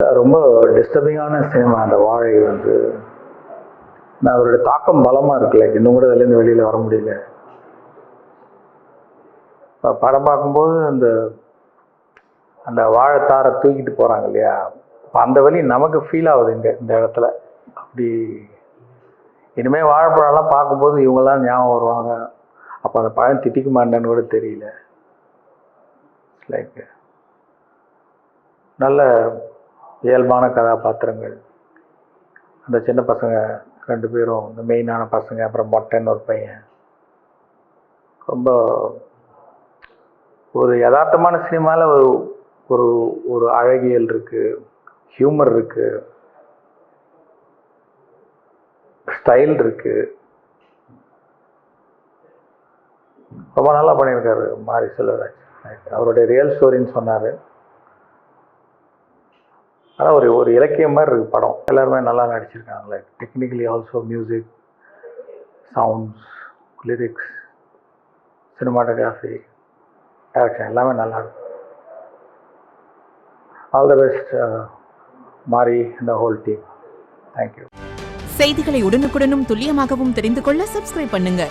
ரொம்ப டிஸ்டர்பிங்கான சினிமா அந்த வாழை வந்து. நான் அதோடைய தாக்கம் பலமாக இருக்குல்ல, இன்னும் கூட அதுலேருந்து வெளியில் வர முடியல. இப்போ படம் பார்க்கும்போது அந்த வாழைத்தாரை தூக்கிட்டு போகிறாங்க இல்லையா, இப்போ அந்த வழி நமக்கு ஃபீல் ஆகுது இந்த இடத்துல. அப்படி இனிமேல் வாழைப்பழம்லாம் பார்க்கும்போது இவங்கெல்லாம் ஞாபகம் வருவாங்க. அப்போ அந்த பழம் திட்டிக்குமான்னு கூட தெரியல. லைக் நல்ல இயல்பான கதாபாத்திரங்கள். அந்த சின்ன பசங்க 2 பேரும், இந்த மெயினான பசங்க, அப்புறம் மொட்டைன்னு ஒரு பையன். ரொம்ப ஒரு யதார்த்தமான சினிமாவில் ஒரு ஒரு அழகியல் இருக்குது, ஹியூமர் இருக்குது, ஸ்டைல் இருக்குது. ரொம்ப நல்லா பண்ணியிருக்காரு மாரி செல்வராஜ். அவருடைய ரியல் ஸ்டோரின்னு சொன்னார். ஆனால் ஒரு இலக்கியம் மாதிரி இருக்குது படம். எல்லாருமே நல்லா நடிச்சிருக்காங்க. Like technically also, music, sounds, lyrics, cinematography, direction எல்லாமே நல்லா இருக்கும். ஆல் த பெஸ்ட் மாரி and the whole team. Thank you. செய்திகளை உடனுக்குடனும் துல்லியமாகவும் தெரிந்து கொள்ள சப்ஸ்கிரைப் பண்ணுங்க.